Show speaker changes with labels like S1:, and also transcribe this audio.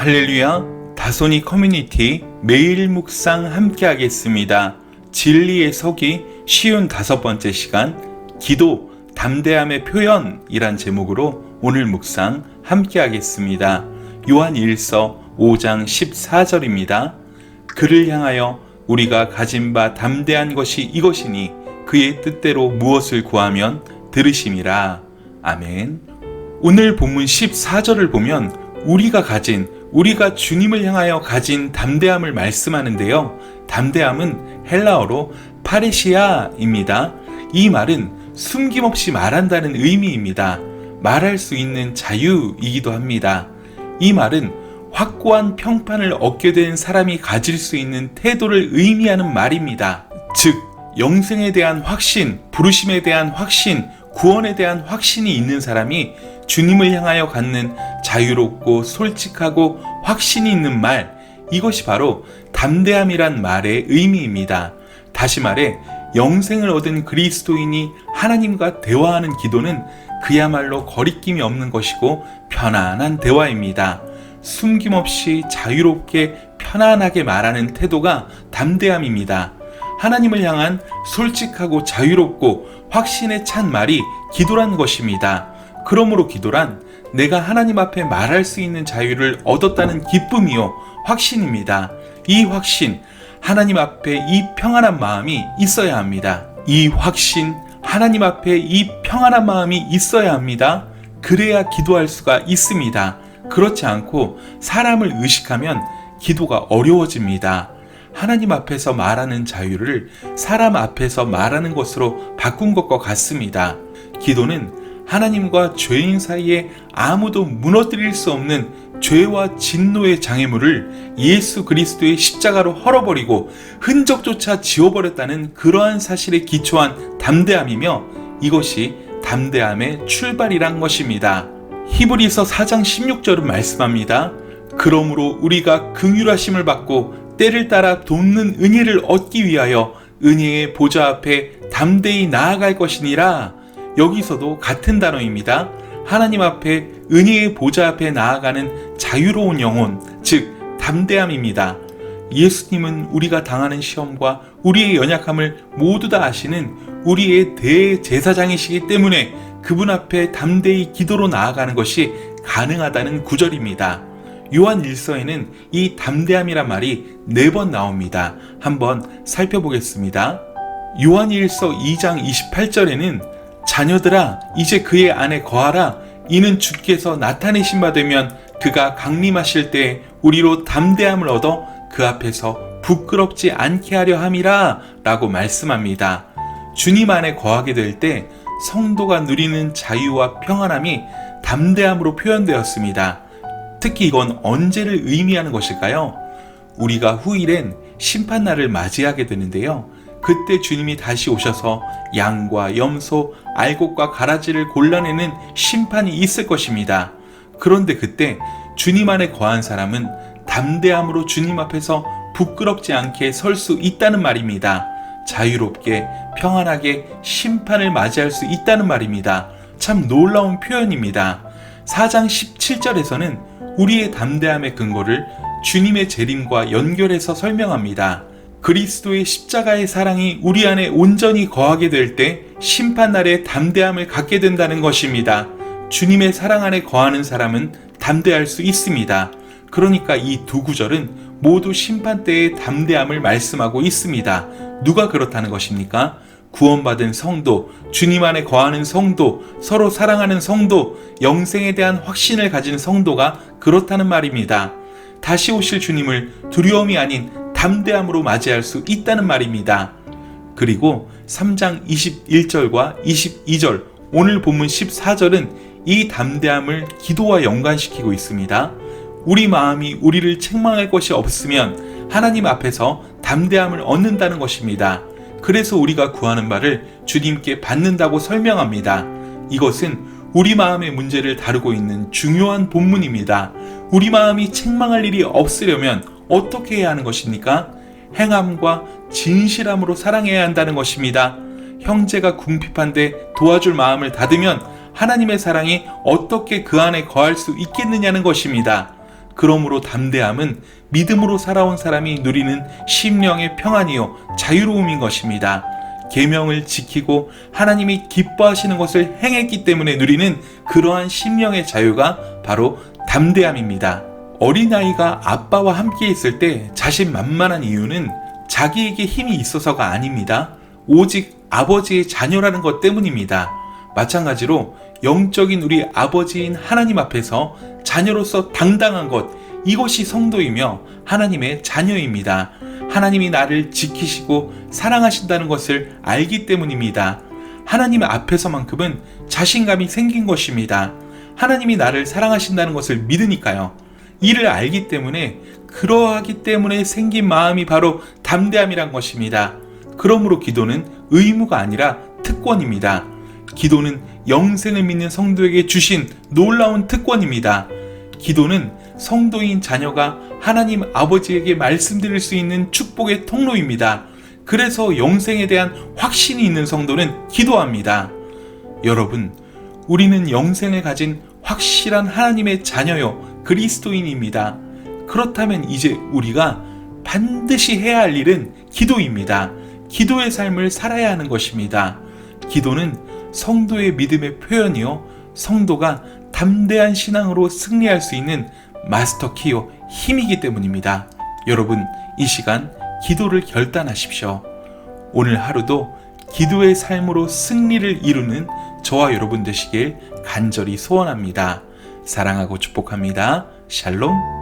S1: 할렐루야, 다소니 커뮤니티 매일 묵상 함께 하겠습니다. 진리의 서기 쉬운 5번째 시간, 기도 담대함의 표현이란 제목으로 오늘 묵상 함께 하겠습니다. 요한 1서 5장 14절입니다. 그를 향하여 우리가 가진 바 담대한 것이 이것이니 그의 뜻대로 무엇을 구하면 들으심이라. 아멘. 오늘 본문 14절을 보면 우리가 주님을 향하여 가진 담대함을 말씀하는데요. 담대함은 헬라어로 파레시아입니다. 이 말은 숨김없이 말한다는 의미입니다. 말할 수 있는 자유이기도 합니다. 이 말은 확고한 평판을 얻게 된 사람이 가질 수 있는 태도를 의미하는 말입니다. 즉, 영생에 대한 확신, 부르심에 대한 확신, 구원에 대한 확신이 있는 사람이 주님을 향하여 갖는 자유롭고 솔직하고 확신이 있는 말, 이것이 바로 담대함이란 말의 의미입니다. 다시 말해, 영생을 얻은 그리스도인이 하나님과 대화하는 기도는 그야말로 거리낌이 없는 것이고 편안한 대화입니다. 숨김없이 자유롭게 편안하게 말하는 태도가 담대함입니다. 하나님을 향한 솔직하고 자유롭고 확신에 찬 말이 기도란 것입니다. 그러므로 기도란 내가 하나님 앞에 말할 수 있는 자유를 얻었다는 기쁨이요, 확신입니다. 이 확신, 하나님 앞에 이 평안한 마음이 있어야 합니다. 이 확신, 하나님 앞에 이 평안한 마음이 있어야 합니다. 그래야 기도할 수가 있습니다. 그렇지 않고 사람을 의식하면 기도가 어려워집니다. 하나님 앞에서 말하는 자유를 사람 앞에서 말하는 것으로 바꾼 것과 같습니다. 기도는 하나님과 죄인 사이에 아무도 무너뜨릴 수 없는 죄와 진노의 장애물을 예수 그리스도의 십자가로 헐어버리고 흔적조차 지워버렸다는 그러한 사실에 기초한 담대함이며, 이것이 담대함의 출발이란 것입니다. 히브리서 4장 16절은 말씀합니다. 그러므로 우리가 긍휼하심을 받고 때를 따라 돕는 은혜를 얻기 위하여 은혜의 보좌 앞에 담대히 나아갈 것이니라. 여기서도 같은 단어입니다. 하나님 앞에 은혜의 보좌 앞에 나아가는 자유로운 영혼, 즉 담대함입니다. 예수님은 우리가 당하는 시험과 우리의 연약함을 모두 다 아시는 우리의 대제사장이시기 때문에 그분 앞에 담대히 기도로 나아가는 것이 가능하다는 구절입니다. 요한 1서에는 이 담대함이란 말이 4번 나옵니다. 한번 살펴보겠습니다. 요한 1서 2장 28절에는 자녀들아, 이제 그의 안에 거하라. 이는 주께서 나타내신 바 되면 그가 강림하실 때 우리로 담대함을 얻어 그 앞에서 부끄럽지 않게 하려 함이라 라고 말씀합니다. 주님 안에 거하게 될 때 성도가 누리는 자유와 평안함이 담대함으로 표현되었습니다. 특히 이건 언제를 의미하는 것일까요? 우리가 후일엔 심판날을 맞이하게 되는데요. 그때 주님이 다시 오셔서 양과 염소, 알곡과 가라지를 골라내는 심판이 있을 것입니다. 그런데 그때 주님 안에 거한 사람은 담대함으로 주님 앞에서 부끄럽지 않게 설 수 있다는 말입니다. 자유롭게 평안하게 심판을 맞이할 수 있다는 말입니다. 참 놀라운 표현입니다. 4장 17절에서는 우리의 담대함의 근거를 주님의 재림과 연결해서 설명합니다. 그리스도의 십자가의 사랑이 우리 안에 온전히 거하게 될 때 심판날에 담대함을 갖게 된다는 것입니다. 주님의 사랑 안에 거하는 사람은 담대할 수 있습니다. 그러니까 이 두 구절은 모두 심판 때의 담대함을 말씀하고 있습니다. 누가 그렇다는 것입니까? 구원받은 성도, 주님 안에 거하는 성도, 서로 사랑하는 성도, 영생에 대한 확신을 가진 성도가 그렇다는 말입니다. 다시 오실 주님을 두려움이 아닌 담대함으로 맞이할 수 있다는 말입니다. 그리고 3장 21절과 22절, 오늘 본문 14절은 이 담대함을 기도와 연관시키고 있습니다. 우리 마음이 우리를 책망할 것이 없으면 하나님 앞에서 담대함을 얻는다는 것입니다. 그래서 우리가 구하는 바를 주님께 받는다고 설명합니다. 이것은 우리 마음의 문제를 다루고 있는 중요한 본문입니다. 우리 마음이 책망할 일이 없으려면 어떻게 해야 하는 것입니까? 행함과 진실함으로 사랑해야 한다는 것입니다. 형제가 궁핍한데 도와줄 마음을 닫으면 하나님의 사랑이 어떻게 그 안에 거할 수 있겠느냐는 것입니다. 그러므로 담대함은 믿음으로 살아온 사람이 누리는 심령의 평안이요 자유로움인 것입니다. 계명을 지키고 하나님이 기뻐하시는 것을 행했기 때문에 누리는 그러한 심령의 자유가 바로 담대함입니다. 어린아이가 아빠와 함께 있을 때 자신만만한 이유는 자기에게 힘이 있어서가 아닙니다. 오직 아버지의 자녀라는 것 때문입니다. 마찬가지로 영적인 우리 아버지인 하나님 앞에서 자녀로서 당당한 것, 이것이 성도이며 하나님의 자녀입니다. 하나님이 나를 지키시고 사랑하신다는 것을 알기 때문입니다. 하나님 앞에서만큼은 자신감이 생긴 것입니다. 하나님이 나를 사랑하신다는 것을 믿으니까요. 이를 알기 때문에, 그러하기 때문에 생긴 마음이 바로 담대함이란 것입니다. 그러므로 기도는 의무가 아니라 특권입니다. 기도는 영생을 믿는 성도에게 주신 놀라운 특권입니다. 기도는 성도인 자녀가 하나님 아버지에게 말씀드릴 수 있는 축복의 통로입니다. 그래서 영생에 대한 확신이 있는 성도는 기도합니다. 여러분, 우리는 영생을 가진 확실한 하나님의 자녀요 그리스도인입니다. 그렇다면 이제 우리가 반드시 해야 할 일은 기도입니다. 기도의 삶을 살아야 하는 것입니다. 기도는 성도의 믿음의 표현이요, 성도가 담대한 신앙으로 승리할 수 있는 마스터 키요 힘이기 때문입니다. 여러분, 이 시간 기도를 결단하십시오. 오늘 하루도 기도의 삶으로 승리를 이루는 저와 여러분 되시길 간절히 소원합니다. 사랑하고 축복합니다. 샬롬.